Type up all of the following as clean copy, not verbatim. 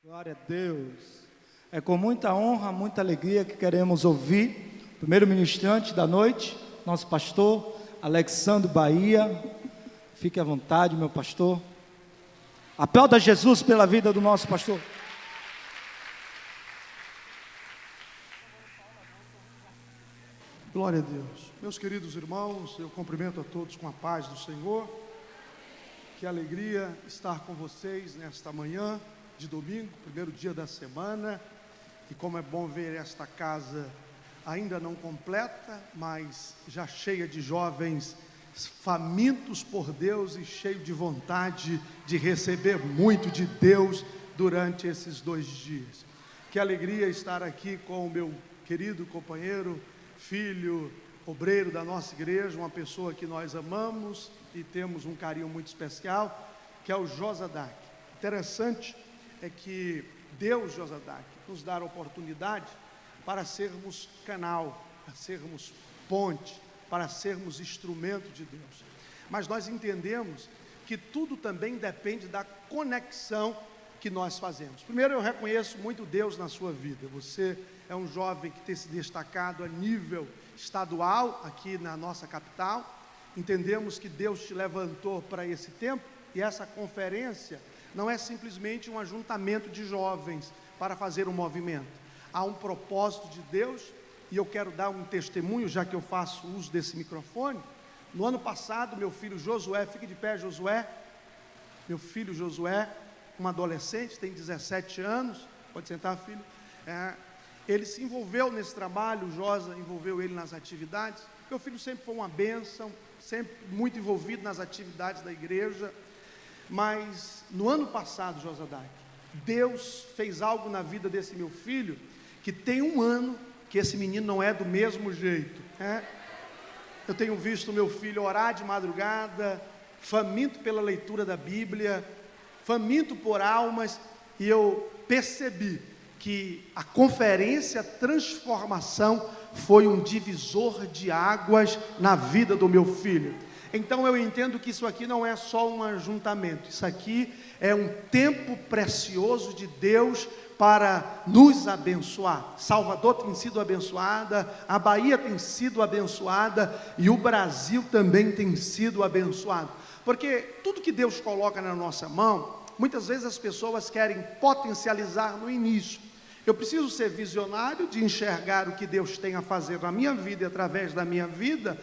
Glória a Deus. É com muita honra, muita alegria que queremos ouvir o primeiro ministrante da noite, nosso pastor Alexandre Bahia. Fique à vontade, meu pastor. Aplauda Jesus pela vida do nosso pastor. Glória a Deus. Meus queridos irmãos, eu cumprimento a todos com a paz do Senhor. Que alegria estar com vocês nesta manhã de domingo, primeiro dia da semana. E como é bom ver esta casa ainda não completa, mas já cheia de jovens famintos por Deus e cheio de vontade de receber muito de Deus durante esses 2 dias. Que alegria estar aqui com o meu querido companheiro, filho, obreiro da nossa igreja, uma pessoa que nós amamos e temos um carinho muito especial, que é o Josadac. Interessante é que Deus, Josadac, nos dá a oportunidade para sermos canal, para sermos ponte, para sermos instrumento de Deus. Mas nós entendemos que tudo também depende da conexão que nós fazemos. Primeiro, eu reconheço muito Deus na sua vida. Você é um jovem que tem se destacado a nível estadual aqui na nossa capital. Entendemos que Deus te levantou para esse tempo, e essa conferência não é simplesmente um ajuntamento de jovens para fazer um movimento. Há um propósito de Deus, e eu quero dar um testemunho, já que eu faço uso desse microfone. No ano passado, meu filho Josué, fique de pé, Josué. Meu filho Josué, um adolescente, tem 17 anos, pode sentar, filho. Ele se envolveu nesse trabalho, o Josa envolveu ele nas atividades. Meu filho sempre foi uma bênção, sempre muito envolvido nas atividades da igreja. Mas no ano passado, Josadac, Deus fez algo na vida desse meu filho, que tem 1 ano que esse menino não é do mesmo jeito. Eu tenho visto meu filho orar de madrugada, faminto pela leitura da Bíblia, faminto por almas, e eu percebi que a conferência Transformação foi um divisor de águas na vida do meu filho. Então eu entendo que isso aqui não é só um ajuntamento, isso aqui é um tempo precioso de Deus para nos abençoar. Salvador tem sido abençoada, a Bahia tem sido abençoada e o Brasil também tem sido abençoado. Porque tudo que Deus coloca na nossa mão, muitas vezes as pessoas querem potencializar no início. Eu preciso ser visionário de enxergar o que Deus tem a fazer na minha vida e através da minha vida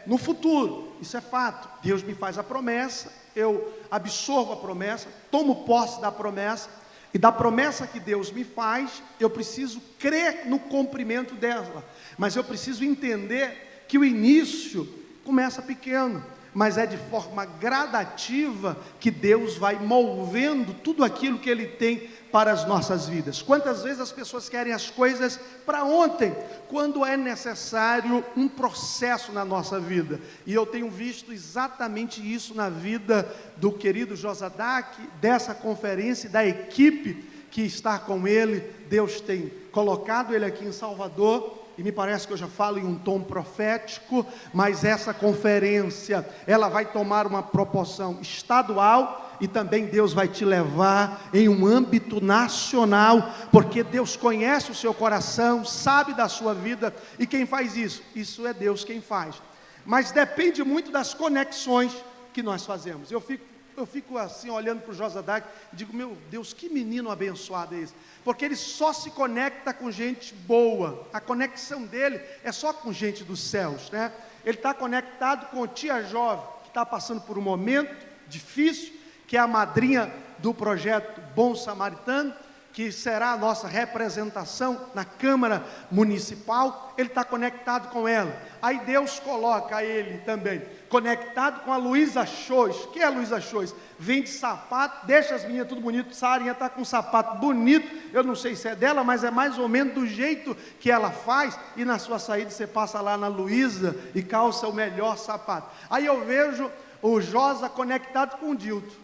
no futuro. Isso é fato. Deus me faz a promessa, eu absorvo a promessa, tomo posse da promessa, e da promessa que Deus me faz, eu preciso crer no cumprimento dela. Mas eu preciso entender que o início começa pequeno, mas é de forma gradativa que Deus vai movendo tudo aquilo que Ele tem para as nossas vidas. Quantas vezes as pessoas querem as coisas para ontem, quando é necessário um processo na nossa vida? E eu tenho visto exatamente isso na vida do querido Josadac, dessa conferência, da equipe que está com ele. Deus tem colocado ele aqui em Salvador, e me parece que eu já falo em um tom profético, mas essa conferência, ela vai tomar uma proporção estadual, e também Deus vai te levar em um âmbito nacional, porque Deus conhece o seu coração, sabe da sua vida, e quem faz isso? Isso é Deus quem faz. Mas depende muito das conexões que nós fazemos. Eu fico assim olhando para o Josadac e digo, meu Deus, que menino abençoado é esse, porque ele só se conecta com gente boa. A conexão dele é só com gente dos céus, né? Ele está conectado com a tia jovem, que está passando por um momento difícil, que é a madrinha do projeto Bom Samaritano, que será a nossa representação na Câmara Municipal. Ele está conectado com ela. Aí Deus coloca ele também conectado com a Luísa Chois. Que é a Luísa Chois? Vende sapato, deixa as meninas tudo bonito. Sarinha está com um sapato bonito, eu não sei se é dela, mas é mais ou menos do jeito que ela faz. E na sua saída você passa lá na Luísa e calça o melhor sapato. Aí eu vejo o Josa conectado com o Dilto.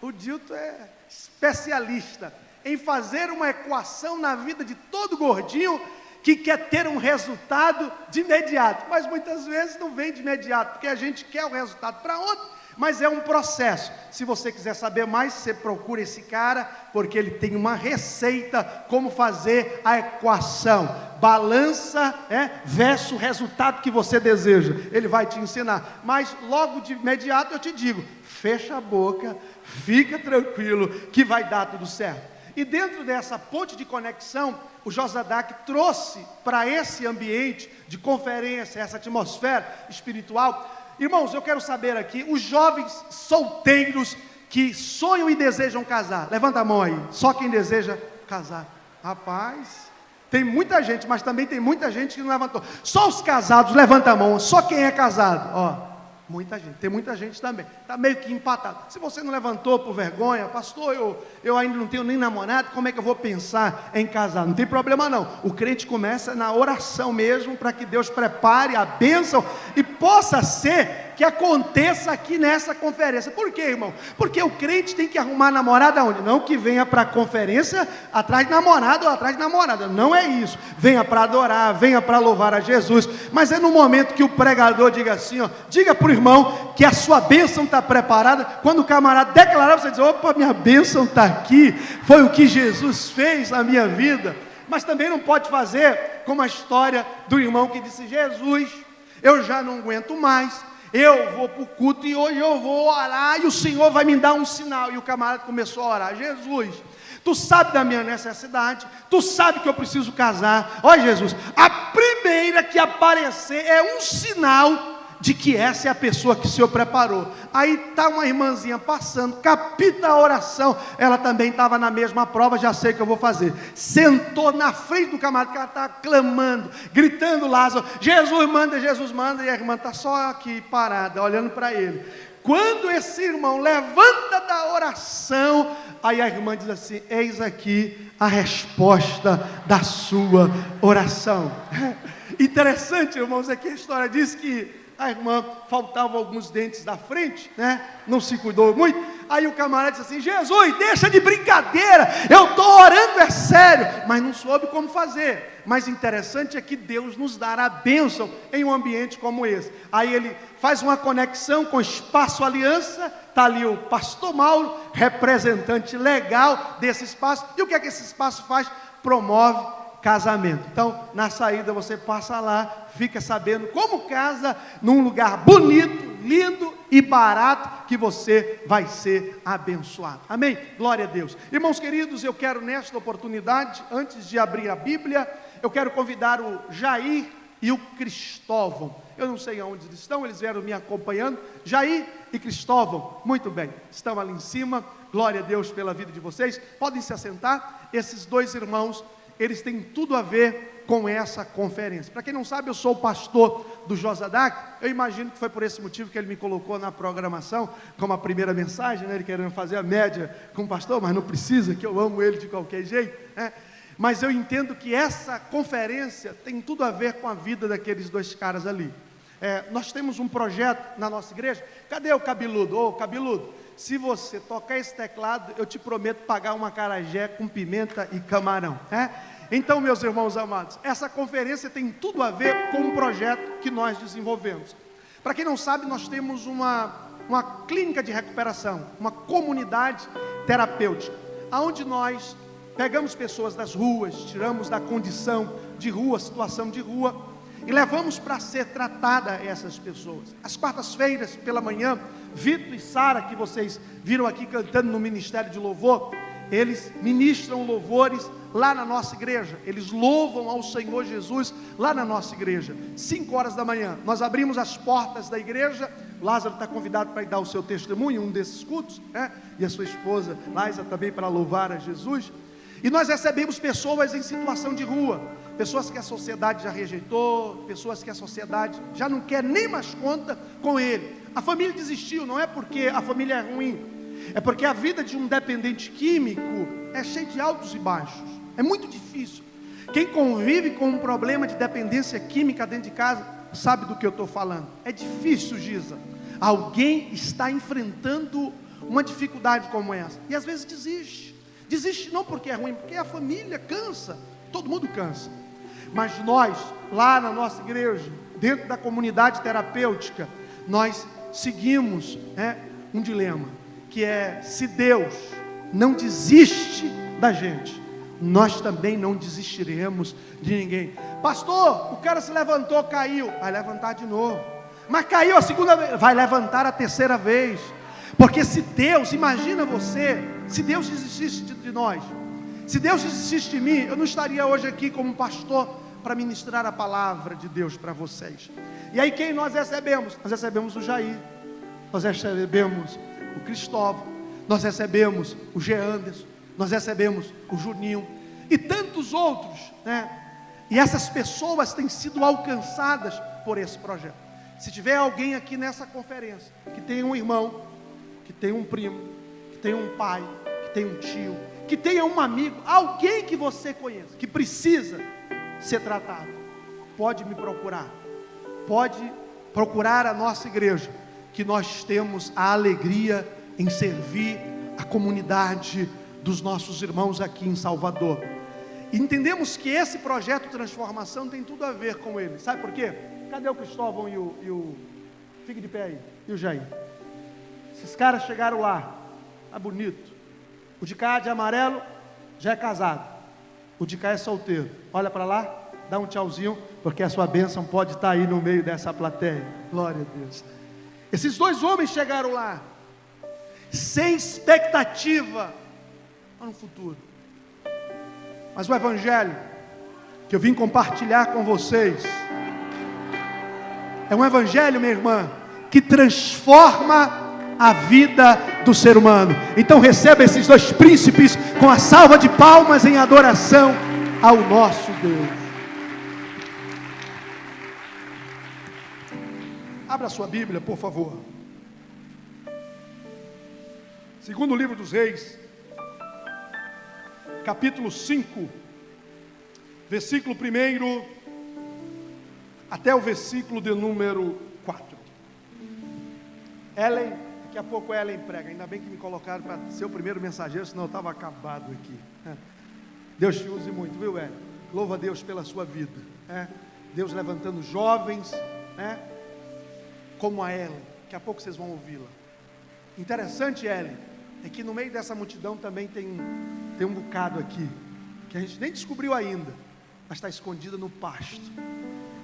O Dilto é especialista em fazer uma equação na vida de todo gordinho que quer ter um resultado de imediato, mas muitas vezes não vem de imediato, porque a gente quer o resultado para ontem, Mas é um processo. Se você quiser saber mais, você procura esse cara, porque ele tem uma receita como fazer a equação. Balança versus resultado que você deseja. Ele vai te ensinar. Mas logo de imediato eu te digo, fecha a boca, fica tranquilo que vai dar tudo certo. E dentro dessa ponte de conexão, o Josadac trouxe para esse ambiente de conferência, essa atmosfera espiritual. Irmãos, eu quero saber aqui, os jovens solteiros que sonham e desejam casar, levanta a mão aí, só quem deseja casar. Rapaz, tem muita gente, mas também tem muita gente que não levantou. Só os casados, levanta a mão, só quem é casado, ó. Muita gente, tem muita gente também, está meio que empatado. Se você não levantou por vergonha, pastor, eu ainda não tenho nem namorado, como é que eu vou pensar em casar? Não tem problema não, o crente começa na oração mesmo, para que Deus prepare a bênção, e possa ser que aconteça aqui nessa conferência. Por quê, irmão? Porque o crente tem que arrumar namorada onde? Não que venha para a conferência atrás de namorado ou atrás de namorada, não é isso. Venha para adorar, venha para louvar a Jesus, mas é no momento que o pregador diga assim, ó, diga para o irmão que a sua bênção está preparada. Quando o camarada declarar, você diz, opa, minha bênção está aqui, foi o que Jesus fez na minha vida. Mas também não pode fazer como a história do irmão que disse, Jesus, eu já não aguento mais, eu vou para o culto e hoje eu vou orar e o Senhor vai me dar um sinal. E o camarada começou a orar, Jesus, tu sabe da minha necessidade, tu sabe que eu preciso casar, ó Jesus, a primeira que aparecer é um sinal de que essa é a pessoa que o Senhor preparou. Aí está uma irmãzinha passando, capita a oração, ela também estava na mesma prova, já sei o que eu vou fazer, sentou na frente do camarada, que ela está clamando, gritando, Lázaro, Jesus manda, e a irmã está só aqui parada, olhando para ele. Quando esse irmão levanta da oração, aí a irmã diz assim, eis aqui a resposta da sua oração. Interessante, irmãos, aqui a história diz que a irmã, faltavam alguns dentes da frente, não se cuidou muito, aí o camarada disse assim, Jesus, deixa de brincadeira, eu estou orando, é sério, mas não soube como fazer. Mas interessante é que Deus nos dará a bênção em um ambiente como esse. Aí ele faz uma conexão com o Espaço Aliança, está ali o pastor Mauro, representante legal desse espaço, e o que é que esse espaço faz? Promove casamento. Então, na saída você passa lá, fica sabendo como casa num lugar bonito, lindo e barato, que você vai ser abençoado. Amém? Glória a Deus. Irmãos queridos, eu quero nesta oportunidade, antes de abrir a Bíblia, eu quero convidar o Jair e o Cristóvão. Eu não sei aonde eles estão, eles vieram me acompanhando. Jair e Cristóvão, muito bem, estão ali em cima. Glória a Deus pela vida de vocês. Podem se assentar. Esses dois irmãos, eles têm tudo a ver com essa conferência. Para quem não sabe, eu sou o pastor do Josadac. Eu imagino que foi por esse motivo que ele me colocou na programação, como a primeira mensagem, ele querendo fazer a média com o pastor, mas não precisa, que eu amo ele de qualquer jeito, Mas eu entendo que essa conferência tem tudo a ver com a vida daqueles dois caras ali. Nós temos um projeto na nossa igreja. Cadê o cabeludo? Ô, cabeludo, se você tocar esse teclado, eu te prometo pagar uma acarajé com pimenta e camarão. Então, meus irmãos amados, essa conferência tem tudo a ver com um projeto que nós desenvolvemos. Para quem não sabe, nós temos uma clínica de recuperação, uma comunidade terapêutica, onde nós pegamos pessoas das ruas, tiramos da condição de rua, situação de rua, e levamos para ser tratada essas pessoas. Às quartas-feiras, pela manhã, Vitor e Sara, que vocês viram aqui cantando no Ministério de Louvor, eles ministram louvores lá na nossa igreja, eles louvam ao Senhor Jesus lá na nossa igreja. 5 horas da manhã, nós abrimos as portas da igreja. Lázaro está convidado para ir dar o seu testemunho em um desses cultos, e a sua esposa, Laisa, também para louvar a Jesus. E nós recebemos pessoas em situação de rua, pessoas que a sociedade já rejeitou, pessoas que a sociedade já não quer nem mais conta com ele. A família desistiu, não é porque a família é ruim, é porque a vida de um dependente químico é cheia de altos e baixos, é muito difícil. Quem convive com um problema de dependência química dentro de casa, sabe do que eu estou falando. É difícil, Giza. Alguém está enfrentando uma dificuldade como essa, e às vezes desiste não porque é ruim, porque a família cansa, todo mundo cansa. Mas nós, lá na nossa igreja, dentro da comunidade terapêutica, nós seguimos um dilema, que é: se Deus não desiste da gente, nós também não desistiremos de ninguém. Pastor, o cara se levantou, caiu, vai levantar de novo. Mas caiu a segunda vez, vai levantar a terceira vez. Porque se Deus, imagina você, se Deus desistisse de nós, se Deus desistisse de mim, eu não estaria hoje aqui como pastor para ministrar a palavra de Deus para vocês. E aí quem nós recebemos? Nós recebemos o Jair, nós recebemos o Cristóvão, nós recebemos o Geanderson, nós recebemos o Juninho e tantos outros, né? E essas pessoas têm sido alcançadas por esse projeto. Se tiver alguém aqui nessa conferência que tem um irmão, que tem um primo, que tem um pai, que tem um tio, que tenha um amigo, alguém que você conheça, que precisa ser tratado, pode me procurar, pode procurar a nossa igreja, que nós temos a alegria em servir a comunidade dos nossos irmãos aqui em Salvador. E entendemos que esse projeto de transformação tem tudo a ver com ele. Sabe por quê? Cadê o Cristóvão e o... Fique de pé aí. E o Jair? Esses caras chegaram lá. Tá bonito. O de cá de amarelo já é casado. O de cá é solteiro. Olha para lá, dá um tchauzinho, porque a sua bênção pode estar aí no meio dessa plateia. Glória a Deus. Esses dois homens chegaram lá sem expectativa para um futuro. Mas o evangelho que eu vim compartilhar com vocês é um evangelho, minha irmã, que transforma a vida do ser humano. Então receba esses dois príncipes com a salva de palmas em adoração ao nosso Deus. Abra sua Bíblia, por favor. Segundo livro dos Reis, capítulo 5, versículo 1 até o versículo de número 4. Ellen, daqui a pouco Ellen prega. Ainda bem que me colocaram para ser o primeiro mensageiro, senão eu estava acabado aqui. Deus te use muito, viu, Ellen? Louva a Deus pela sua vida. Deus levantando jovens, como a Ellen. Daqui a pouco vocês vão ouvi-la. Interessante, Ellen, é que no meio dessa multidão também tem um bocado aqui, que a gente nem descobriu ainda, mas está escondida no pasto.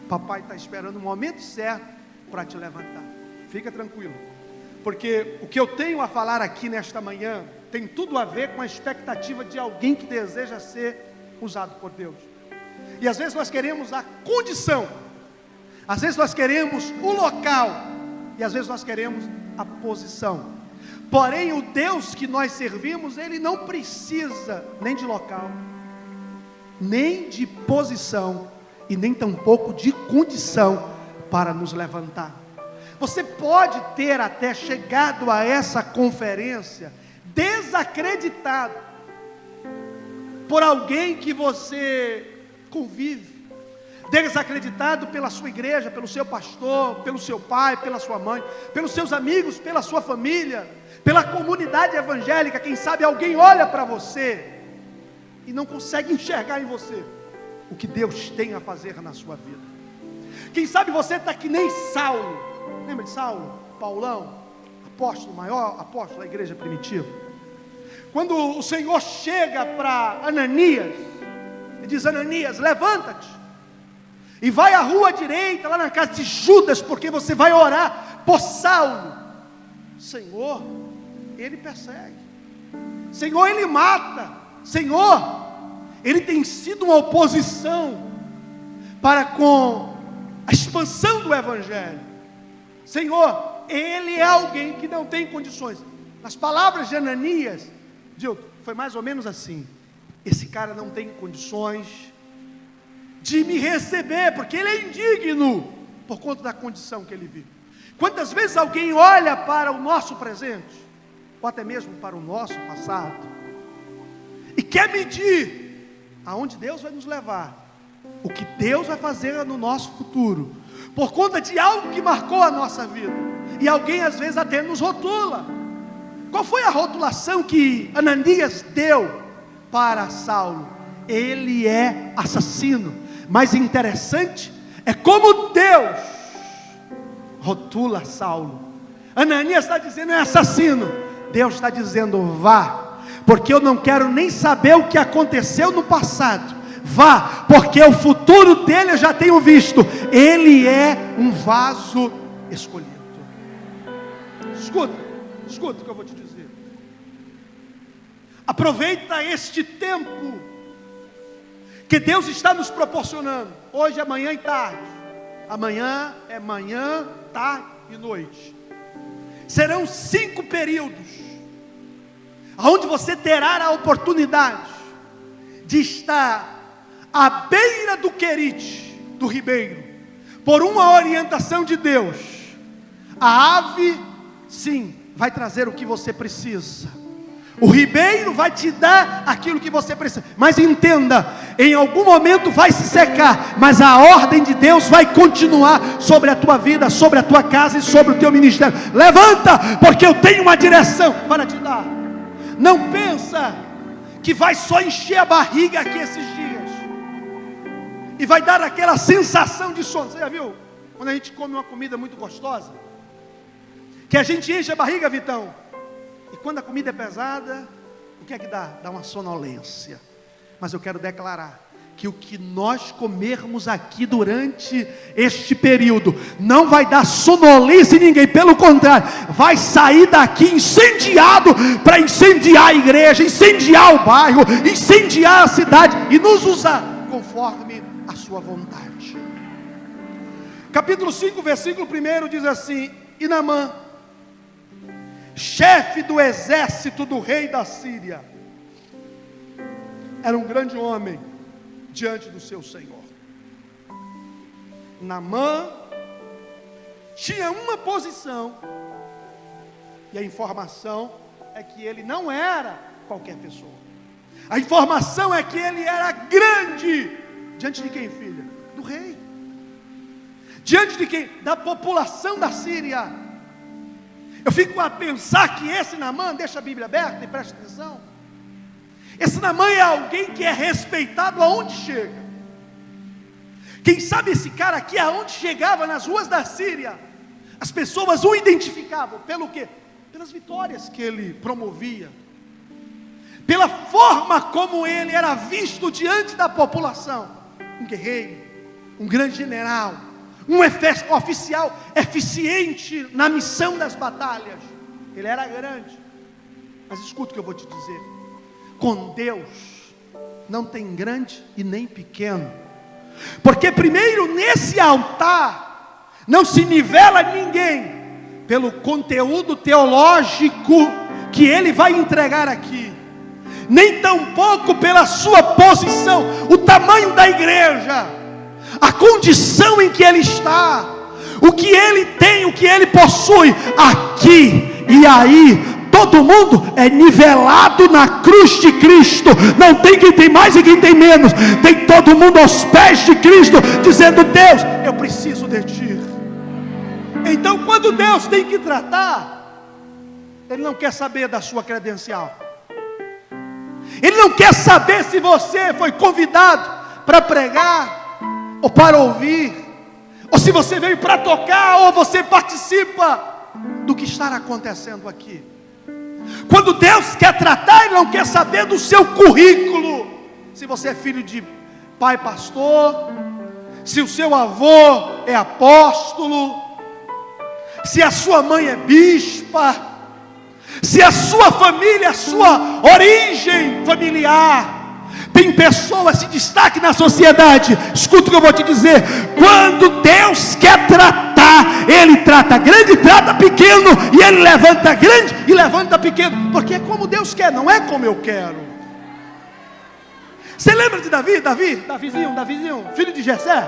Papai está esperando o momento certo para te levantar. Fica tranquilo, porque o que eu tenho a falar aqui nesta manhã tem tudo a ver com a expectativa de alguém que deseja ser usado por Deus. E às vezes nós queremos a condição, às vezes nós queremos o local, e às vezes nós queremos a posição. Porém, o Deus que nós servimos, Ele não precisa nem de local, nem de posição, e nem tampouco de condição para nos levantar. Você pode ter até chegado a essa conferência desacreditado por alguém que você convive, desacreditado pela sua igreja, pelo seu pastor, pelo seu pai, pela sua mãe, pelos seus amigos, pela sua família, pela comunidade evangélica. Quem sabe alguém olha para você e não consegue enxergar em você o que Deus tem a fazer na sua vida. Quem sabe você está que nem Saulo. Lembra de Saulo? Paulão, apóstolo, maior apóstolo da igreja primitiva. Quando o Senhor chega para Ananias e diz: Ananias, levanta-te e vai à rua direita, lá na casa de Judas, porque você vai orar por Saulo. Senhor, Ele persegue. Senhor, Ele mata. Senhor, Ele tem sido uma oposição para com a expansão do Evangelho. Senhor, Ele é alguém que não tem condições. Nas palavras de Ananias, Dilton, foi mais ou menos assim: esse cara não tem condições de me receber, porque ele é indigno, por conta da condição que ele vive. Quantas vezes alguém olha para o nosso presente, ou até mesmo para o nosso passado, e quer medir aonde Deus vai nos levar, o que Deus vai fazer no nosso futuro, por conta de algo que marcou a nossa vida, e alguém às vezes até nos rotula. Qual foi a rotulação que Ananias deu para Saulo? Ele é assassino. Mas interessante é como Deus rotula Saulo. Ananias está dizendo: é assassino. Deus está dizendo: vá, porque eu não quero nem saber o que aconteceu no passado. Vá, porque o futuro dele eu já tenho visto. Ele é um vaso escolhido. Escuta o que eu vou te dizer. Aproveita este tempo que Deus está nos proporcionando. Hoje é manhã e tarde. Amanhã é manhã, tarde e noite. Serão 5 períodos onde você terá a oportunidade de estar à beira do Querite, do ribeiro, por uma orientação de Deus. A ave, sim, vai trazer o que você precisa. O ribeiro vai te dar aquilo que você precisa. Mas entenda, em algum momento vai se secar, mas a ordem de Deus vai continuar sobre a tua vida, sobre a tua casa e sobre o teu ministério. Levanta, porque eu tenho uma direção para te dar. Não pensa que vai só encher a barriga aqui esses dias e vai dar aquela sensação de sono. Você já viu? Quando a gente come uma comida muito gostosa, que a gente enche a barriga, Vitão, e quando a comida é pesada, o que é que dá? Dá uma sonolência. Mas eu quero declarar que o que nós comermos aqui durante este período não vai dar sonolência em ninguém, pelo contrário, vai sair daqui incendiado para incendiar a igreja, incendiar o bairro, incendiar a cidade e nos usar conforme a sua vontade. Capítulo 5, versículo 1 diz assim: e Naamã, chefe do exército do rei da Síria, era um grande homem diante do seu Senhor. Naamã tinha uma posição, e a informação é que ele não era qualquer pessoa. A informação é que ele era grande. Diante de quem, filha? Do rei. Diante de quem? Da população da Síria. Eu fico a pensar que esse Naamã, deixa a Bíblia aberta e presta atenção, esse Naamã é alguém que é respeitado aonde chega. Quem sabe esse cara aqui, aonde chegava nas ruas da Síria, as pessoas o identificavam pelo quê? Pelas vitórias que ele promovia, pela forma como ele era visto diante da população. Um guerreiro, um grande general, um oficial eficiente na missão das batalhas. Ele era grande. Mas escuta o que eu vou te dizer: com Deus não tem grande e nem pequeno, porque primeiro nesse altar não se nivela ninguém pelo conteúdo teológico que ele vai entregar aqui, nem tampouco pela sua posição, o tamanho da igreja, a condição em que ele está, o que ele tem, o que ele possui. Aqui e aí todo mundo é nivelado na cruz de Cristo. Não tem quem tem mais e quem tem menos. Tem todo mundo aos pés de Cristo, dizendo: Deus, eu preciso de Ti. Então quando Deus tem que tratar, Ele não quer saber da sua credencial. Ele não quer saber se você foi convidado para pregar ou para ouvir, ou se você veio para tocar, ou você participa do que está acontecendo aqui. Quando Deus quer tratar, Ele não quer saber do seu currículo, se você é filho de pai pastor, se o seu avô é apóstolo, se a sua mãe é bispa, se a sua família, a sua origem familiar. Tem pessoas de destaque na sociedade. Escuta o que eu vou te dizer: quando Deus quer tratar, Ele trata grande e trata pequeno, e Ele levanta grande e levanta pequeno, porque é como Deus quer, não é como eu quero. Você lembra de Davizinho, filho de Jessé?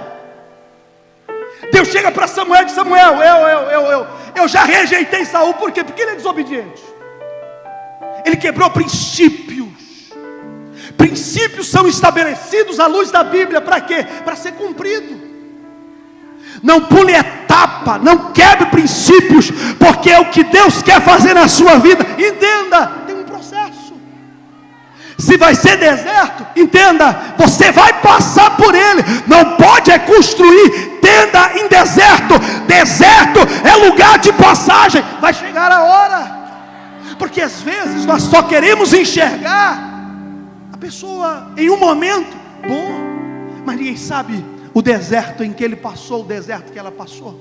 Deus chega para Samuel e diz: Samuel, eu já rejeitei Saul. Por quê? Porque ele é desobediente. Ele quebrou princípios. Princípios são estabelecidos à luz da Bíblia para quê? Para ser cumprido. Não pule etapa, não quebre princípios, porque é o que Deus quer fazer na sua vida. Entenda, tem um processo. Se vai ser deserto, entenda, você vai passar por ele. Não pode construir tenda em deserto. Deserto é lugar de passagem. Vai chegar a hora. Porque às vezes nós só queremos enxergar a pessoa em um momento bom, mas ninguém sabe o deserto em que ele passou, o deserto que ela passou.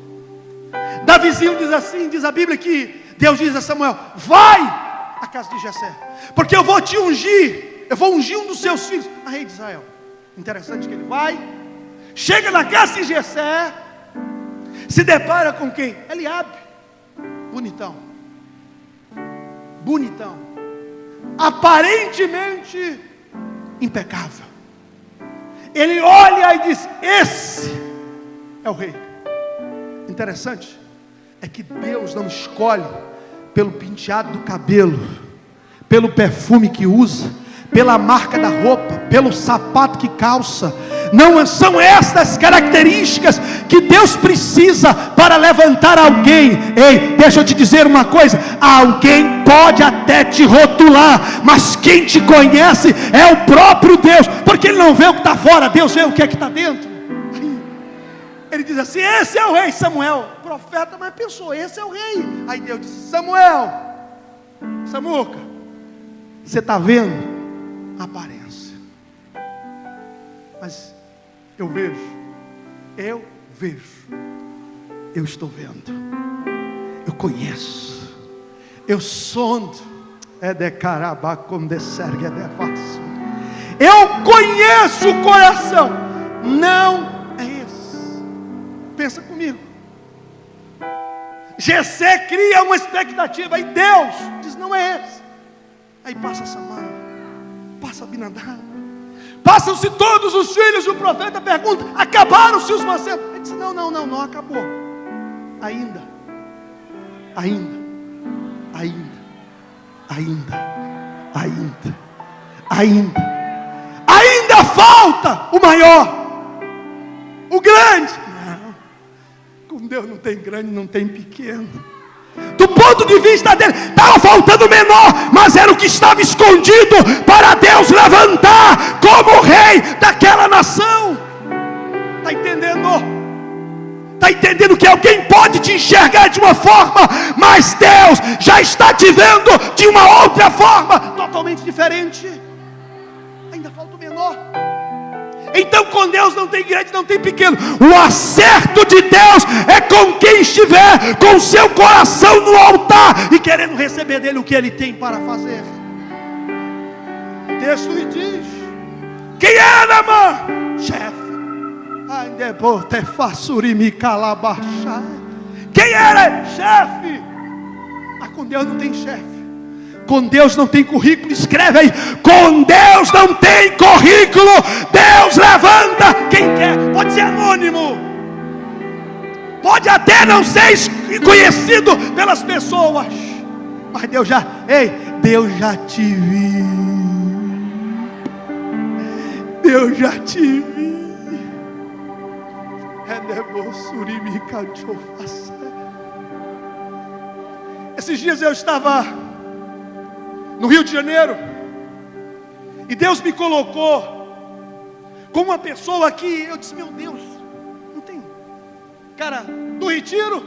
Davizinho diz assim, diz a Bíblia que Deus diz a Samuel: vai à casa de Jessé, porque eu vou te ungir, eu vou ungir um dos seus filhos a rei de Israel. Interessante que ele vai, chega na casa de Jessé, se depara com quem? Eliabe, bonitão, aparentemente impecável. Ele olha e diz: esse é o rei. Interessante é que Deus não escolhe pelo penteado do cabelo, pelo perfume que usa, pela marca da roupa, pelo sapato que calça. Não são estas características que Deus precisa para levantar alguém. Ei, deixa eu te dizer uma coisa: alguém pode até te rotular, mas quem te conhece é o próprio Deus, porque Ele não vê o que está fora, Deus vê o que é que está dentro. Ele diz assim: esse é o rei. Samuel, profeta, mas pensou, esse é o rei. Aí Deus disse: Samuel, Samuca, você está vendo a aparência, mas eu vejo, eu estou vendo, eu conheço, eu sondo, eu conheço o coração, não é esse. Pensa comigo. Jessé cria uma expectativa, e Deus diz: não é esse. Aí passa Samar, passa Abinadab, passam-se todos os filhos. E o profeta pergunta: acabaram-se os mancebos? Ele disse: não acabou. Ainda falta o maior, o grande. Não, com Deus não tem grande, não tem pequeno. Do ponto de vista dele, estava faltando o menor, mas era o que estava escondido para Deus levantar como rei daquela nação. Está entendendo? Está entendendo que alguém pode te enxergar de uma forma, mas Deus já está te vendo de uma outra forma, totalmente diferente. Ainda falta o menor. Então com Deus não tem grande, não tem pequeno. O acerto de Deus é com quem estiver com seu coração no altar e querendo receber dele o que ele tem para fazer. O texto lhe diz: quem era, mano? Chefe. Quem era? Chefe. Mas com Deus não tem chefe. Com Deus não tem currículo. Escreve aí: com Deus não tem currículo. Deus levanta quem quer. Pode ser anônimo, pode até não ser conhecido pelas pessoas, mas Deus já, Deus já te viu. Deus já te viu. Esses dias eu estava no Rio de Janeiro, e Deus me colocou com uma pessoa que eu disse: meu Deus, não tem cara do Retiro,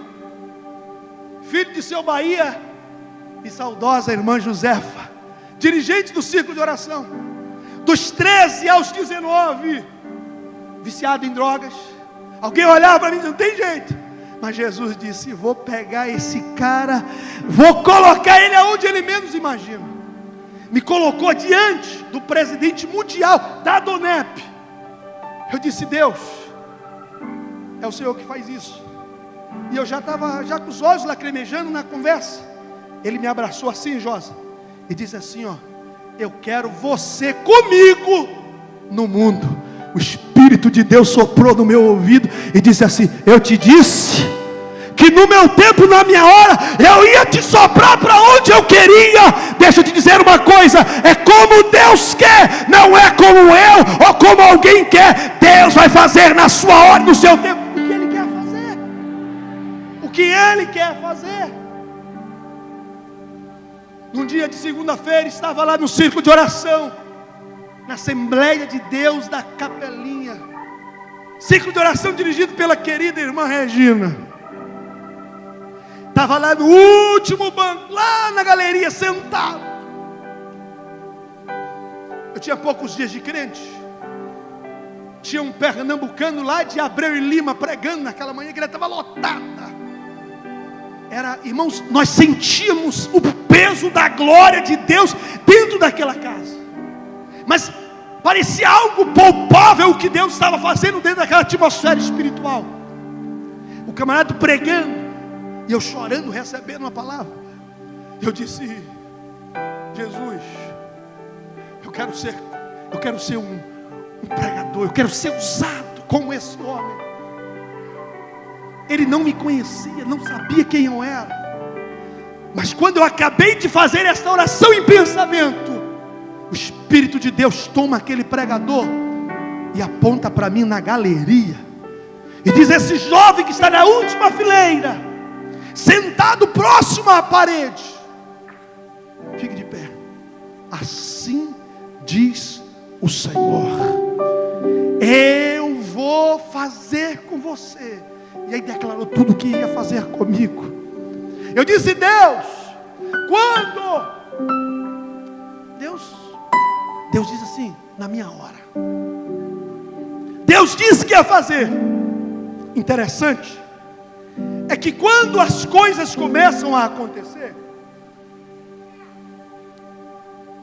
filho de seu Bahia e saudosa irmã Josefa, dirigente do círculo de oração, dos 13 aos 19, viciado em drogas. Alguém olhava para mim e disse: não tem jeito. Mas Jesus disse: vou pegar esse cara, vou colocar ele aonde ele menos imagina. Me colocou diante do presidente mundial da Donep. Eu disse: Deus, é o Senhor que faz isso. E eu já estava com os olhos lacrimejando na conversa. Ele me abraçou assim, Josa, e disse assim: ó, eu quero você comigo no mundo. O Espírito de Deus soprou no meu ouvido e disse assim: eu te disse que no meu tempo, na minha hora, eu ia te soprar para onde eu queria. Deixa eu te dizer uma coisa: é como Deus quer, não é como eu ou como alguém quer. Deus vai fazer na sua hora, no seu tempo, o que Ele quer fazer. O que Ele quer fazer. Num dia de segunda-feira, estava lá no círculo de oração, na Assembleia de Deus da Capelinha, círculo de oração dirigido pela querida irmã Regina. estava lá no último banco, lá na galeria, sentado. Eu tinha poucos dias de crente. Tinha um pernambucano lá de Abreu e Lima pregando naquela manhã, que ele estava lotada. Irmãos, nós sentíamos o peso da glória de Deus dentro daquela casa. Mas parecia algo palpável o que Deus estava fazendo dentro daquela atmosfera espiritual. O camarada pregando, e eu chorando, recebendo uma palavra. Eu disse: Jesus, eu quero ser um pregador, eu quero ser usado como esse homem. Ele não me conhecia, não sabia quem eu era. Mas quando eu acabei de fazer esta oração em pensamento, o Espírito de Deus toma aquele pregador e aponta para mim na galeria e diz: esse jovem que está na última fileira, sentado próximo à parede, fique de pé. Assim diz o Senhor: eu vou fazer com você. E aí declarou tudo o que ia fazer comigo. Eu disse: Deus, quando? Deus diz assim: na minha hora. Deus disse que ia fazer. Interessante é que quando as coisas começam a acontecer,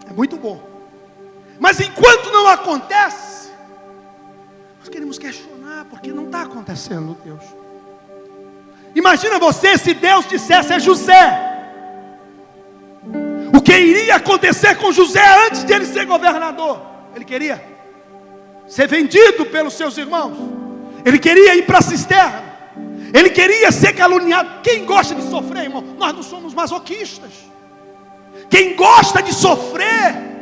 é muito bom. Mas enquanto não acontece, nós queremos questionar, porque não está acontecendo, Deus. Imagina você se Deus dissesse a José o que iria acontecer com José antes de ele ser governador. Ele queria ser vendido pelos seus irmãos, ele queria ir para a cisterna, ele queria ser caluniado. Quem gosta de sofrer, irmão? Nós não somos masoquistas. Quem gosta de sofrer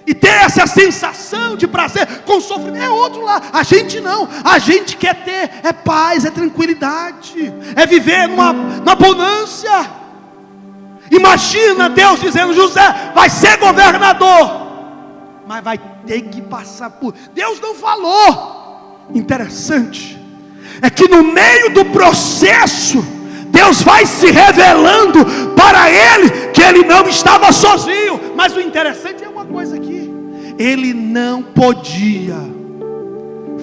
e ter essa sensação de prazer com sofrimento é outro lá. A gente não, a gente quer ter paz, tranquilidade, viver numa abundância. Imagina Deus dizendo: José vai ser governador, mas vai ter que passar por... Deus não falou. Interessante é que no meio do processo, Deus vai se revelando para ele que ele não estava sozinho. Mas o interessante é uma coisa aqui: ele não podia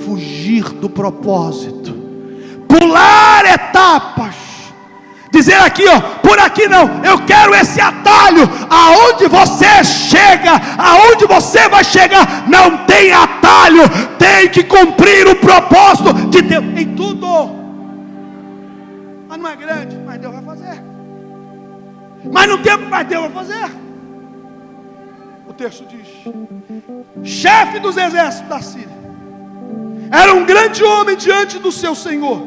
fugir do propósito, pular etapas, dizer aqui, por aqui não, eu quero esse atalho. Aonde você chega, aonde você vai chegar, não tem atalho, tem que cumprir o propósito de Deus em tudo. Mas não é grande, mas Deus vai fazer. Mas no tempo, mas Deus vai fazer. O texto diz: chefe dos exércitos da Síria, era um grande homem diante do seu senhor,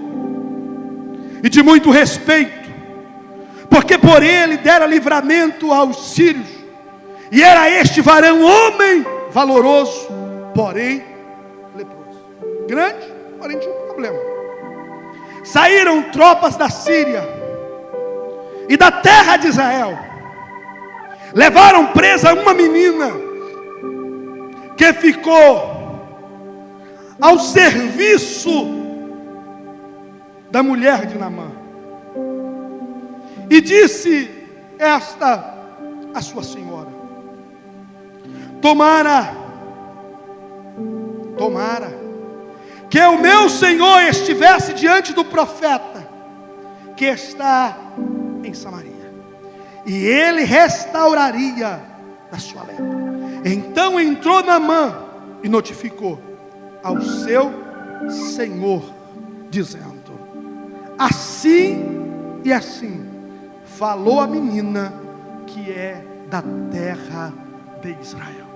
e de muito respeito, porque por ele dera livramento aos sírios, e era este varão homem valoroso, porém leproso. Grande, porém tinha um problema. Saíram tropas da Síria e da terra de Israel, levaram presa uma menina que ficou ao serviço da mulher de Naamã. E disse esta a sua senhora: tomara que o meu senhor estivesse diante do profeta que está em Samaria, e ele restauraria a sua lepra. Então entrou Naamã e notificou ao seu senhor, dizendo: assim e assim falou a menina que é da terra de Israel.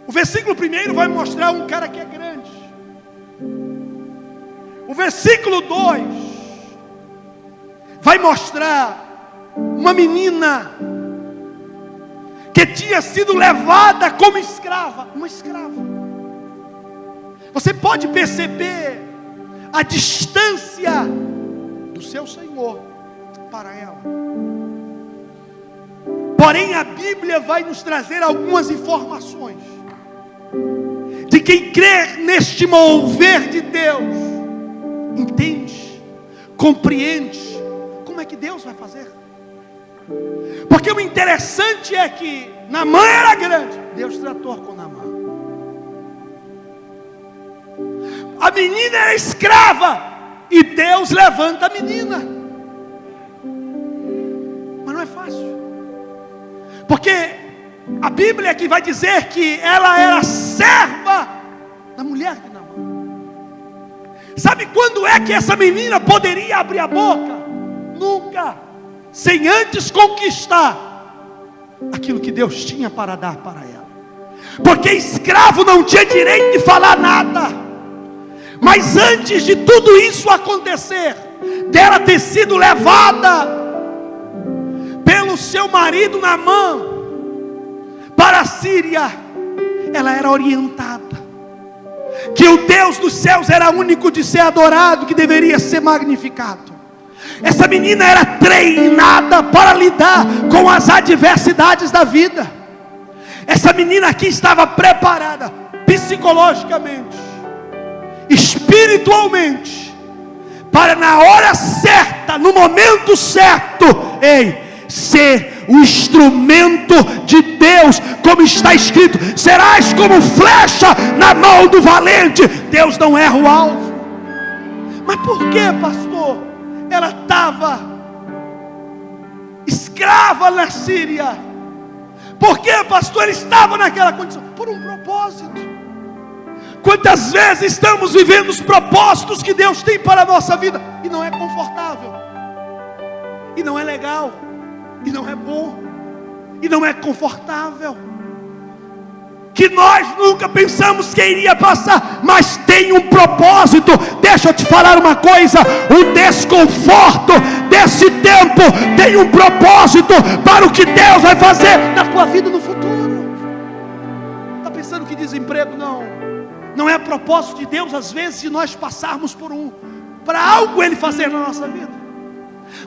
O versículo 1 vai mostrar um cara que é grande. O versículo 2 vai mostrar uma menina que tinha sido levada como escrava. Uma escrava. Você pode perceber a distância do seu Senhor para ela. Porém, a Bíblia vai nos trazer algumas informações de quem crê neste mover de Deus, entende, compreende como é que Deus vai fazer? Porque o interessante é que Naamã era grande, Deus tratou com Naamã. A menina era escrava, e Deus levanta a menina. Mas não é fácil, porque a Bíblia que vai dizer que ela era serva da mulher de Naamã. Sabe quando é que essa menina poderia abrir a boca? Nunca, sem antes conquistar aquilo que Deus tinha para dar para ela. Porque escravo não tinha direito de falar nada. Mas antes de tudo isso acontecer, dela ter sido levada pelo seu marido Naamã para a Síria, ela era orientada que o Deus dos céus era único de ser adorado, que deveria ser magnificado. Essa menina era treinada para lidar com as adversidades da vida. Essa menina aqui estava preparada psicologicamente, espiritualmente, para na hora certa, no momento certo, ser o instrumento de Deus, como está escrito: serás como flecha na mão do valente. Deus não erra o alvo. Mas por que, pastor, ela estava escrava na Síria? Por que, pastor, ela estava naquela condição? Por um propósito. Quantas vezes estamos vivendo os propósitos que Deus tem para a nossa vida, e não é confortável, e não é legal, e não é bom, e não é confortável, que nós nunca pensamos que iria passar, mas tem um propósito. Deixa eu te falar uma coisa: o desconforto desse tempo tem um propósito para o que Deus vai fazer na tua vida no futuro. Está pensando que desemprego não é propósito de Deus, às vezes, de nós passarmos para algo Ele fazer na nossa vida?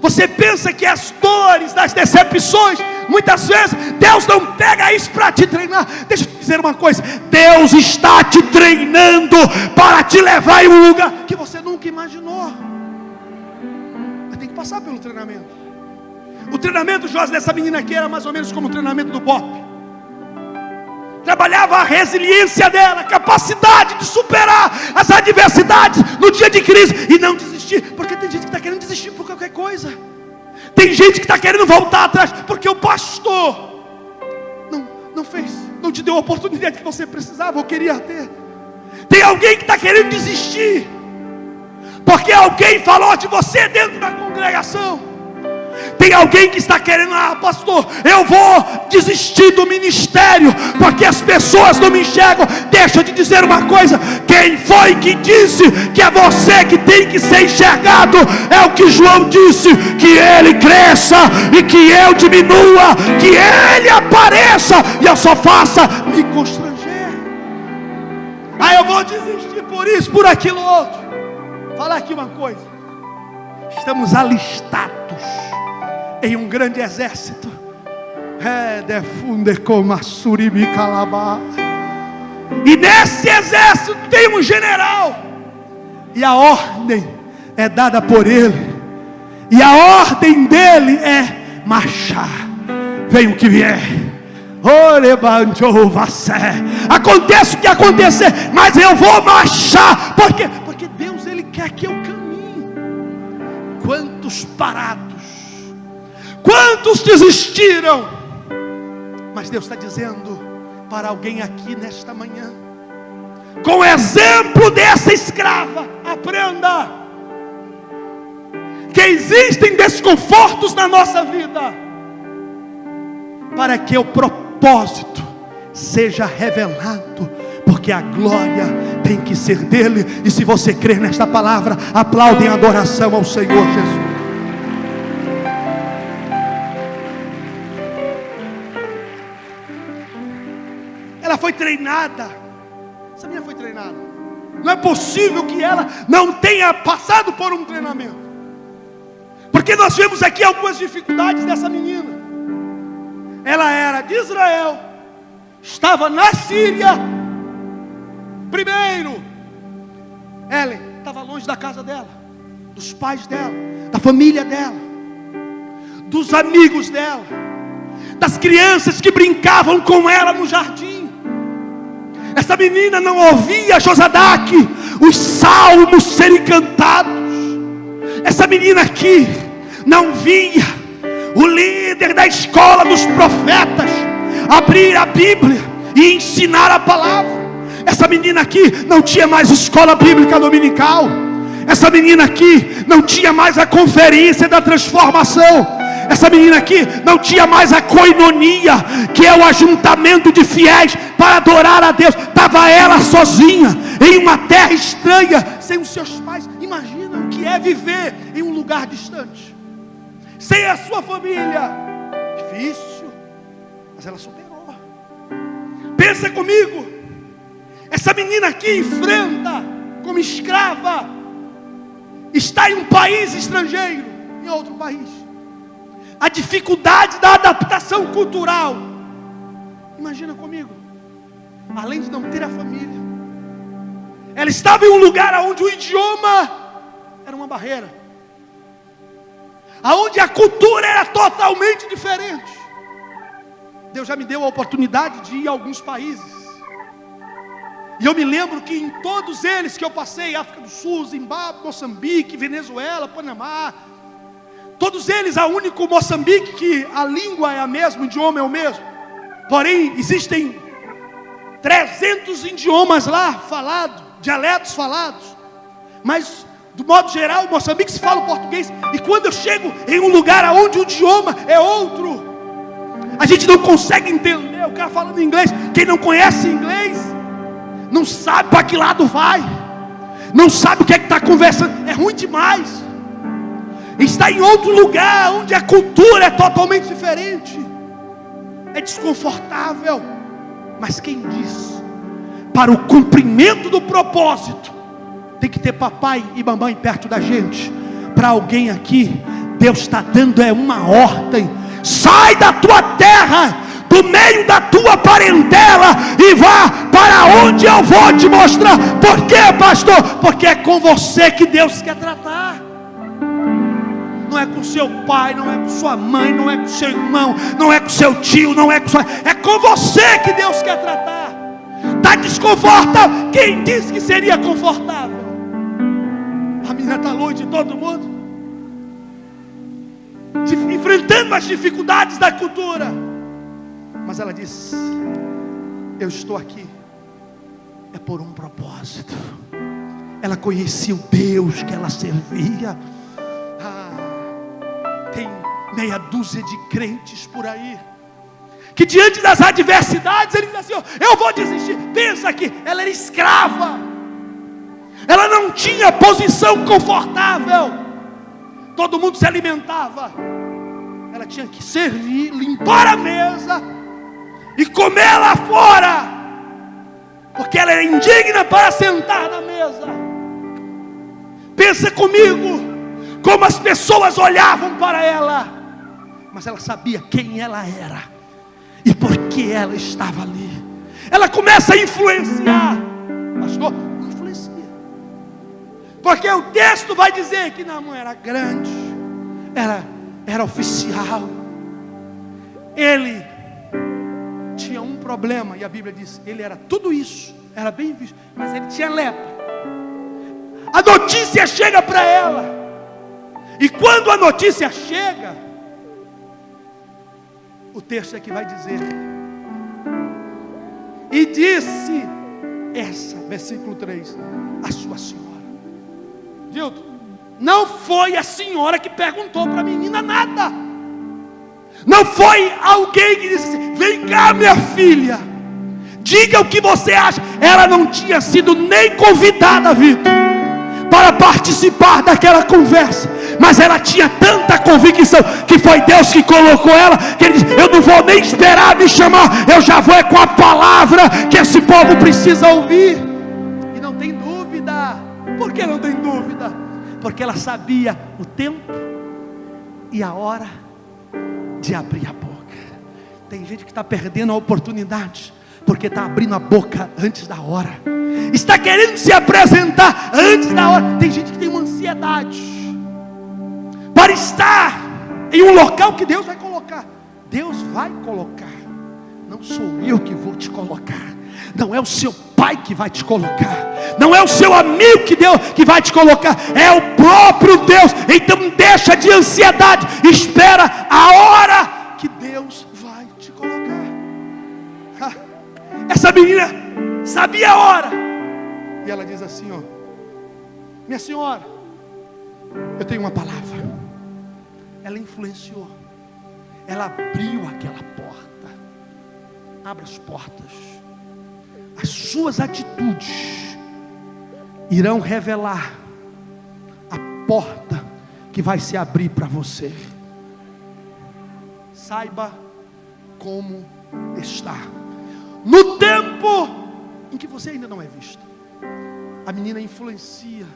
Você pensa que as dores, das decepções, muitas vezes Deus não pega isso para te treinar? Deixa eu te dizer uma coisa: Deus está te treinando para te levar em um lugar que você nunca imaginou. Mas tem que passar pelo treinamento. O treinamento, Joás, dessa menina aqui era mais ou menos como o treinamento do BOPE. Trabalhava a resiliência dela, a capacidade de superar as adversidades no dia de crise e não desistir. Porque tem gente que está querendo desistir por qualquer coisa. Tem gente que está querendo voltar atrás porque o pastor não fez, não te deu a oportunidade que você precisava ou queria ter. Tem alguém que está querendo desistir porque alguém falou de você dentro da congregação. Tem alguém que está querendo: pastor, eu vou desistir do ministério porque as pessoas não me enxergam. Deixa eu te dizer uma coisa: quem foi que disse que é você que tem que ser enxergado? É o que João disse: que ele cresça e que eu diminua, que ele apareça e eu só faça me constranger. Eu vou desistir por isso, por aquilo outro. Falar aqui uma coisa: estamos alistados em um grande exército. E nesse exército tem um general, e a ordem é dada por ele, e a ordem dele é marchar, vem o que vier. Aconteça o que acontecer, mas eu vou marchar. Por quê? Porque Deus, Ele quer que eu caminhe. Quantos parados, quantos desistiram? Mas Deus está dizendo para alguém aqui nesta manhã, com o exemplo dessa escrava: aprenda que existem desconfortos na nossa vida para que o propósito seja revelado, porque a glória tem que ser dele. E se você crer nesta palavra, aplaudem a adoração ao Senhor Jesus. Ela foi treinada. Essa menina foi treinada. Não é possível que ela não tenha passado por um treinamento, porque nós vemos aqui algumas dificuldades dessa menina. Ela era de Israel, estava na Síria. Primeiro, ela estava longe da casa dela, dos pais dela, da família dela. dos amigos dela, das crianças que brincavam com ela no jardim. Essa menina não ouvia Josadaque, os salmos serem cantados. Essa menina aqui não via o líder da escola dos profetas abrir a Bíblia e ensinar a palavra. Essa menina aqui não tinha mais escola bíblica dominical. Essa menina aqui não tinha mais a conferência da transformação. Essa menina aqui não tinha mais a koinonia, que é o ajuntamento de fiéis para adorar a Deus. Estava ela sozinha, em uma terra estranha, sem os seus pais. Imagina o que é viver em um lugar distante, sem a sua família. Difícil, mas ela superou. Pensa comigo, essa menina aqui enfrenta como escrava, está em um país estrangeiro, em outro país, a dificuldade da adaptação cultural. Imagina comigo, além de não ter a família, ela estava em um lugar onde o idioma era uma barreira, aonde a cultura era totalmente diferente. Deus já me deu a oportunidade de ir a alguns países, e eu me lembro que em todos eles que eu passei, África do Sul, Zimbábue, Moçambique, Venezuela, Panamá, todos eles, a único Moçambique que a língua é a mesma, o idioma é o mesmo, porém existem 300 idiomas lá falados, dialetos falados, mas do modo geral, Moçambique se fala o português. E quando eu chego em um lugar onde o idioma é outro, a gente não consegue entender o cara falando inglês. Quem não conhece inglês não sabe para que lado vai, não sabe o que é que está conversando. É ruim demais. Está em outro lugar onde a cultura é totalmente diferente, é desconfortável. Mas quem diz, para o cumprimento do propósito, tem que ter papai e mamãe perto da gente. Para alguém aqui, Deus está dando uma ordem: sai da tua terra, do meio da tua parentela, e vá para onde eu vou te mostrar. Por quê, pastor? Porque é com você que Deus quer tratar. Não é com seu pai, não é com sua mãe, não é com seu irmão, não é com seu tio, não é com sua... É com você que Deus quer tratar. Está desconfortável? Quem disse que seria confortável? A menina está longe de todo mundo, enfrentando as dificuldades da cultura, mas ela diz: eu estou aqui é por um propósito. Ela conhecia o Deus que ela servia. Tem meia dúzia de crentes por aí que diante das adversidades ele diz assim: eu vou desistir. Pensa que ela era escrava, ela não tinha posição confortável, todo mundo se alimentava, ela tinha que servir, limpar a mesa e comer lá fora, porque ela era indigna para sentar na mesa. Pensa comigo, como as pessoas olhavam para ela, mas ela sabia quem ela era e por que ela estava ali. Ela começa a influenciar, pastor, influencia, porque o texto vai dizer que Naamã era grande, era oficial, ele tinha um problema, e a Bíblia diz: ele era tudo isso, era bem visto, mas ele tinha lepra. A notícia chega para ela, e quando a notícia chega, o texto é que vai dizer: e disse essa, versículo 3, a sua senhora. Dilton, não foi a senhora que perguntou para a menina nada. Não foi alguém que disse assim: vem cá minha filha, diga o que você acha. Ela não tinha sido nem convidada, Vitor, para participar daquela conversa, mas ela tinha tanta convicção que foi Deus que colocou ela, que ele disse: eu não vou nem esperar me chamar, eu já vou com a palavra que esse povo precisa ouvir. E não tem dúvida. Por que não tem dúvida? Porque ela sabia o tempo e a hora de abrir a boca. Tem gente que está perdendo a oportunidade porque está abrindo a boca antes da hora, está querendo se apresentar antes da hora. Tem gente que tem uma ansiedade para estar em um local que Deus vai colocar. Deus vai colocar. Não sou eu que vou te colocar. Não é o seu pai que vai te colocar. Não é o seu amigo que vai te colocar. É o próprio Deus. Então deixa de ansiedade. Espera a hora que Deus vai te colocar. Essa menina sabia a hora. E ela diz assim, ó: minha senhora, eu tenho uma palavra. Ela influenciou. Ela abriu aquela porta. Abra as portas. As suas atitudes irão revelar a porta que vai se abrir para você. Saiba como está. No tempo em que você ainda não é visto. A menina influencia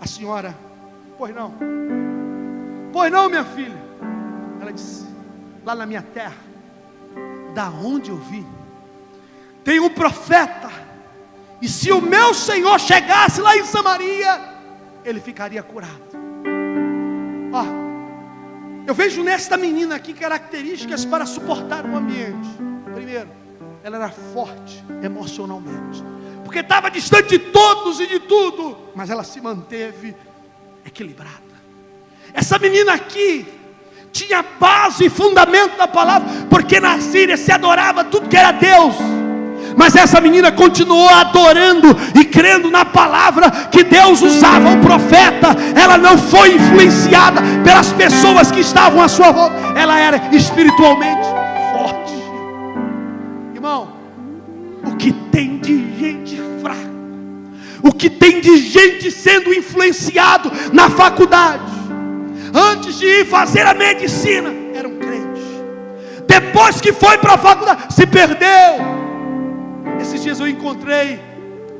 a senhora. Pois não, minha filha. Ela disse: lá na minha terra, da onde eu vim, tem um profeta, e se o meu Senhor chegasse lá em Samaria, ele ficaria curado. Ó, eu vejo nesta menina aqui características para suportar o ambiente. Primeiro, ela era forte emocionalmente, porque estava distante de todos e de tudo, mas ela se manteve equilibrada. Essa menina aqui tinha base e fundamento da palavra, porque na Síria se adorava tudo que era Deus. Mas essa menina continuou adorando e crendo na palavra que Deus usava o profeta. Ela não foi influenciada pelas pessoas que estavam à sua volta. Ela era espiritualmente forte. Irmão, o que tem de gente fraca, o que tem de gente sendo influenciado na faculdade, antes de ir fazer a medicina, era um crente. Depois que foi para a faculdade, se perdeu. Esses dias eu encontrei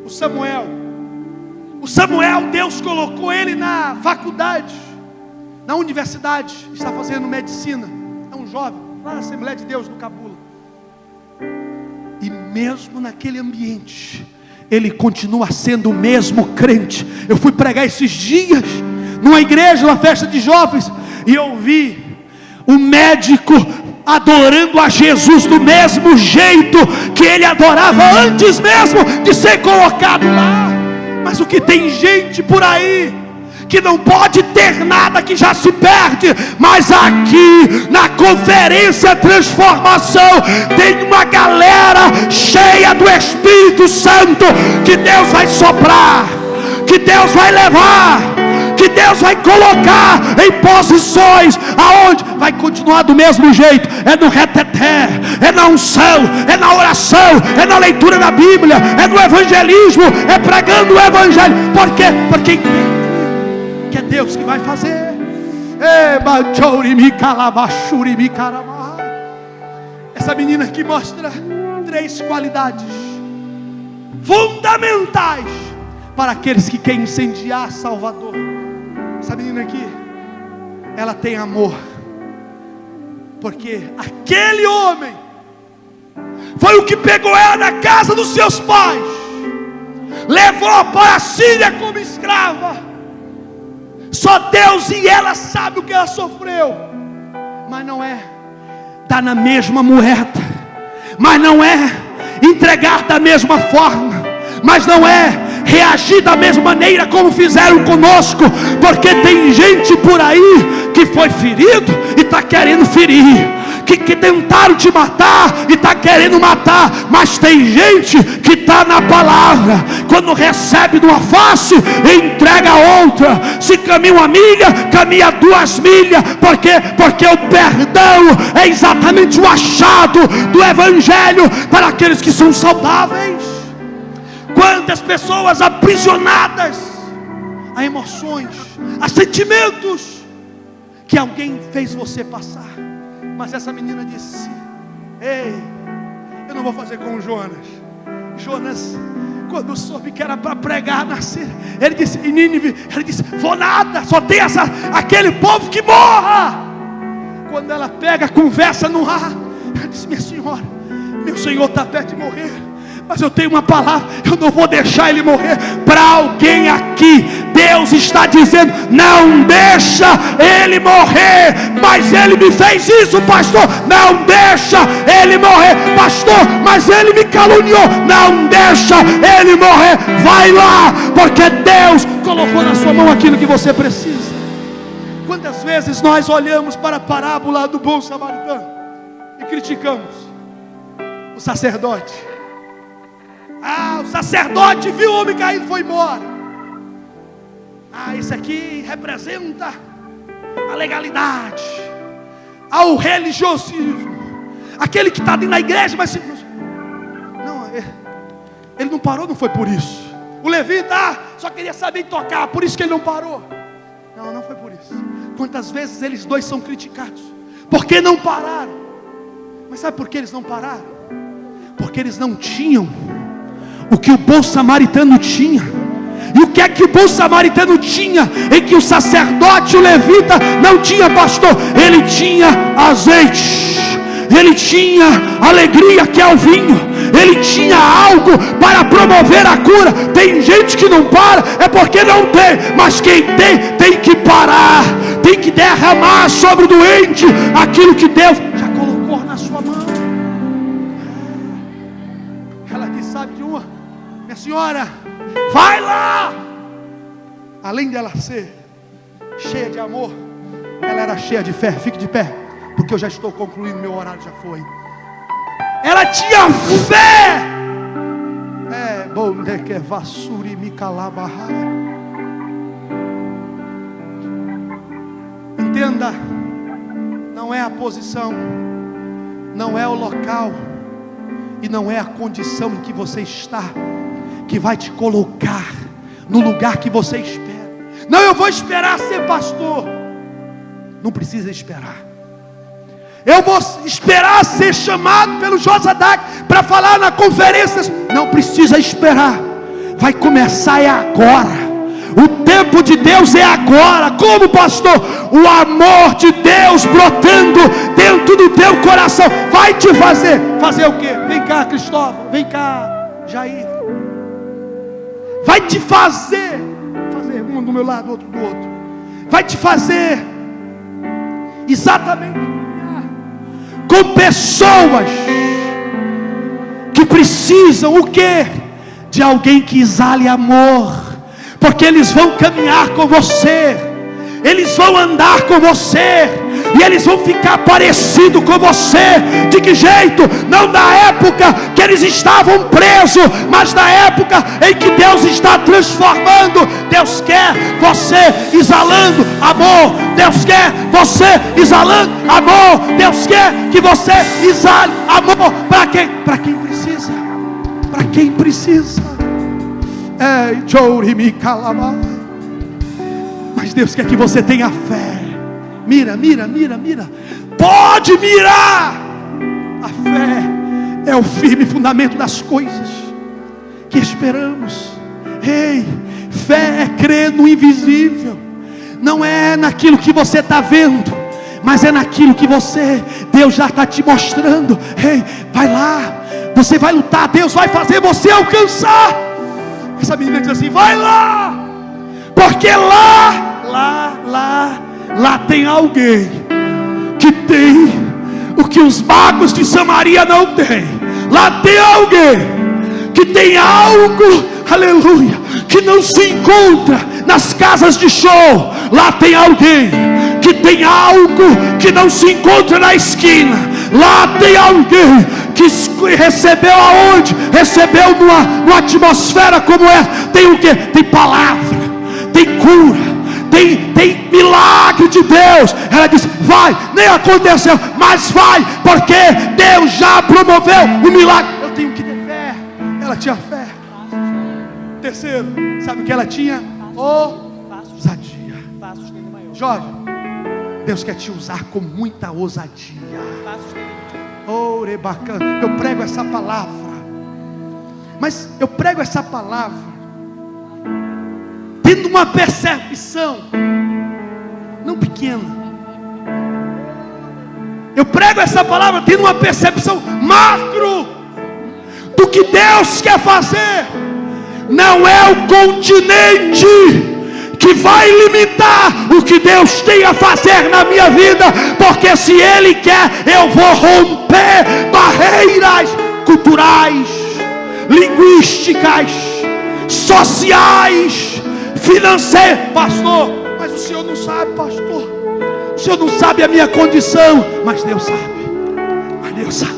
o Samuel. O Samuel, Deus colocou ele na faculdade, na universidade, está fazendo medicina. É um jovem, lá na Assembleia de Deus, no Cabula. E mesmo naquele ambiente, ele continua sendo o mesmo crente. Eu fui pregar esses dias numa igreja, uma festa de jovens, e eu vi o médico adorando a Jesus do mesmo jeito que ele adorava antes mesmo de ser colocado lá. Mas o que tem gente por aí que não pode ter nada, que já se perde, mas aqui na conferência Transformação tem uma galera cheia do Espírito Santo, que Deus vai soprar, que Deus vai levar, que Deus vai colocar em posições aonde vai continuar do mesmo jeito. É no reteté, é na unção, é na oração, é na leitura da Bíblia, é no evangelismo, é pregando o evangelho. Por quê? Porque que é Deus que vai fazer. Essa menina aqui mostra 3 qualidades fundamentais para aqueles que querem incendiar Salvador. Essa menina aqui, ela tem amor, porque aquele homem foi o que pegou ela na casa dos seus pais, levou para a Síria como escrava. Só Deus e ela sabem o que ela sofreu. Mas não é dar na mesma moeda, mas não é entregar da mesma forma, mas não é reagir da mesma maneira como fizeram conosco. Porque tem gente por aí que foi ferido e está querendo ferir, que tentaram te matar e está querendo matar. Mas tem gente que está na palavra, quando recebe de uma face, entrega a outra. Se caminha 1 milha, caminha 2 milhas. Por quê? Porque o perdão é exatamente o achado do evangelho para aqueles que são saudáveis. Quantas pessoas aprisionadas a emoções, a sentimentos que alguém fez você passar. Mas essa menina disse: ei, eu não vou fazer como Jonas. Jonas, quando soube que era para pregar na Síria, ele disse em Nínive, ele disse: vou nada, só tem aquele povo que morra. Quando ela pega, conversa no ar, ela disse: minha senhora, meu senhor está perto de morrer, mas eu tenho uma palavra, eu não vou deixar ele morrer. Para alguém aqui, Deus Deus está dizendo: não deixa ele morrer. Mas ele me fez isso, pastor. Não deixa ele morrer, pastor. Mas ele me caluniou. Não deixa ele morrer. Vai lá, porque Deus colocou na sua mão aquilo que você precisa. Quantas vezes nós olhamos para a parábola do bom samaritano e criticamos o sacerdote? O sacerdote viu o homem caído e foi embora. Isso aqui representa a legalidade, o religiosismo. Aquele que está ali na igreja, mas não, ele não parou, não foi por isso. O levita só queria saber tocar, por isso que ele não parou. Não foi por isso. Quantas vezes eles dois são criticados? Porque não pararam. Mas sabe por que eles não pararam? Porque eles não tinham o que o bom samaritano tinha. E o que é que o bom samaritano tinha em que o sacerdote, o levita, não tinha, pastor? Ele tinha azeite, ele tinha alegria, que é o vinho, ele tinha algo para promover a cura. Tem gente que não para, é porque não tem. Mas quem tem, tem que parar, tem que derramar sobre o doente aquilo que Deus já colocou na sua mão. Ela disse: sabe de uma, minha senhora, vai lá. Além dela ser cheia de amor, ela era cheia de fé. Fique de pé, porque eu já estou concluindo, meu horário já foi. Ela tinha fé. Bom de que vassuri me calabarra. Entenda, não é a posição, não é o local e não é a condição em que você está que vai te colocar no lugar que você espera. Não, eu vou esperar ser pastor. Não precisa esperar. Eu vou esperar ser chamado pelo Josadak para falar na conferência. Não precisa esperar. Vai começar agora. O tempo de Deus é agora. Como, pastor? O amor de Deus brotando dentro do teu coração vai te fazer o quê? Vem cá, Cristóvão. Vem cá, Jair. Vai te fazer um do meu lado, outro do outro. Vai te fazer exatamente com pessoas que precisam o quê? De alguém que exale amor. Porque eles vão caminhar com você, eles vão andar com você, e eles vão ficar parecidos com você. De que jeito? Não na época que eles estavam presos, mas na época em que Deus está transformando. Deus quer você exalando amor. Deus quer você exalando amor. Deus quer que você exale amor. Para quem? Para quem precisa. Para quem precisa. Mas Deus quer que você tenha fé. Mira. Pode mirar. A fé é o firme fundamento das coisas que esperamos. Fé é crer no invisível. Não é naquilo que você está vendo, mas é naquilo que Deus já está te mostrando. Vai lá. Você vai lutar. Deus vai fazer você alcançar. Essa menina diz assim: vai lá, porque lá tem alguém que tem o que os magos de Samaria não têm. Lá tem alguém que tem algo, aleluia, que não se encontra nas casas de show. Lá tem alguém que tem algo que não se encontra na esquina. Lá tem alguém que recebeu aonde? Recebeu numa atmosfera como essa. Tem o que? Tem palavra, tem cura, tem milagre de Deus. Ela disse: vai, nem aconteceu, mas vai, porque Deus já promoveu o milagre. Eu tenho que ter fé. Ela tinha fé. Terceiro, sabe o que ela tinha? Ousadia. Jovem, Deus quer te usar com muita ousadia. Eu prego essa palavra, mas eu prego essa palavra tendo uma percepção não pequena. Eu prego essa palavra tendo uma percepção macro do que Deus quer fazer. Não é o continente que vai limitar o que Deus tem a fazer na minha vida, porque se Ele quer, eu vou romper barreiras culturais, linguísticas, sociais, financeiras. Pastor, mas o senhor não sabe, pastor, o senhor não sabe a minha condição, mas Deus sabe. Deus sabe.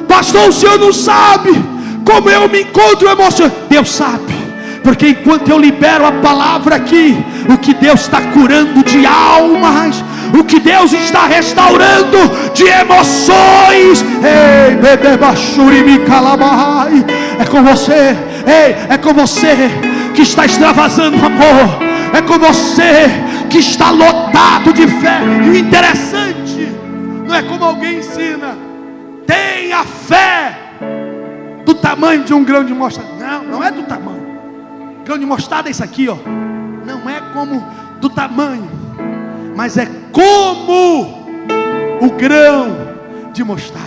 Pastor, o senhor não sabe como eu me encontro emocionado. Deus sabe, porque enquanto eu libero a palavra aqui, o que Deus está curando de almas, o que Deus está restaurando de emoções. Ei, é com você. Ei, é com você que está extravasando amor. É com você que está lotado de fé. E o interessante não é como alguém ensina: tenha fé do tamanho de um grão de mostarda. Não é do tamanho. Grão de mostarda é isso aqui, ó. Não é como do tamanho, mas é como o grão de mostarda.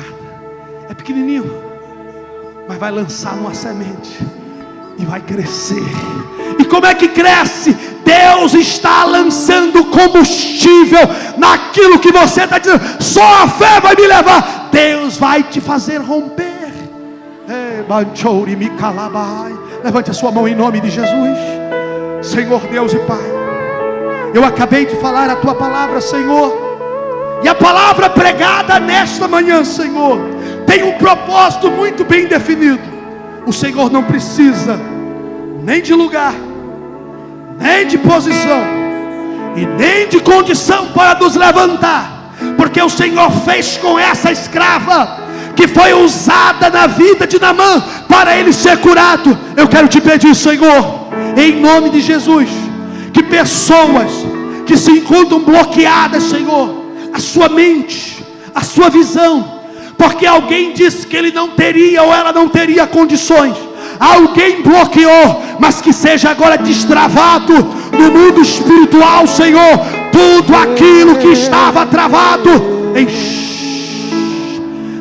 É pequenininho, mas vai lançar uma semente e vai crescer. E como é que cresce? Deus está lançando combustível naquilo que você está dizendo. Só a fé vai me levar. Deus vai te fazer romper. Levante a sua mão em nome de Jesus. Senhor Deus e Pai, eu acabei de falar a tua palavra, Senhor, e a palavra pregada nesta manhã, Senhor, tem um propósito muito bem definido. O Senhor não precisa nem de lugar, nem de posição e nem de condição para nos levantar, porque o Senhor fez com essa escrava que foi usada na vida de Naamã para ele ser curado. Eu quero te pedir, Senhor, em nome de Jesus, que pessoas que se encontram bloqueadas, Senhor, a sua mente, a sua visão, porque alguém disse que ele não teria ou ela não teria condições, alguém bloqueou, mas que seja agora destravado no mundo espiritual, Senhor, tudo aquilo que estava travado.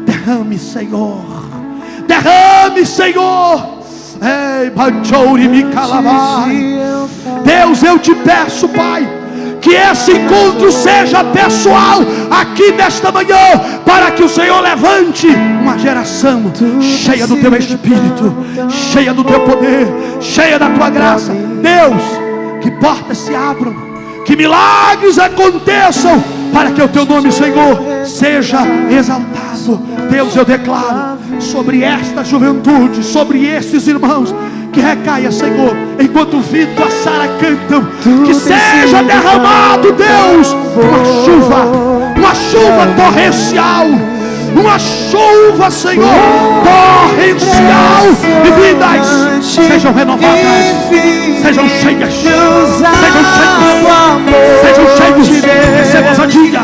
Derrame, Senhor, derrame, Senhor. Ei, Deus, eu te peço, Pai, que esse encontro seja pessoal aqui nesta manhã, para que o Senhor levante uma geração cheia do teu Espírito, cheia do teu poder, cheia da tua graça. Deus, que portas se abram, que milagres aconteçam, para que o teu nome, Senhor, seja exaltado. Deus, eu declaro sobre esta juventude, sobre estes irmãos, que recaia, Senhor, enquanto o Vitor e a Sara cantam, que seja derramado, Deus, uma chuva torrencial, uma chuva, Senhor, torrencial, e vidas sejam renovadas, sejam cheias, sejam cheios, sejam cheios. Receba a diga.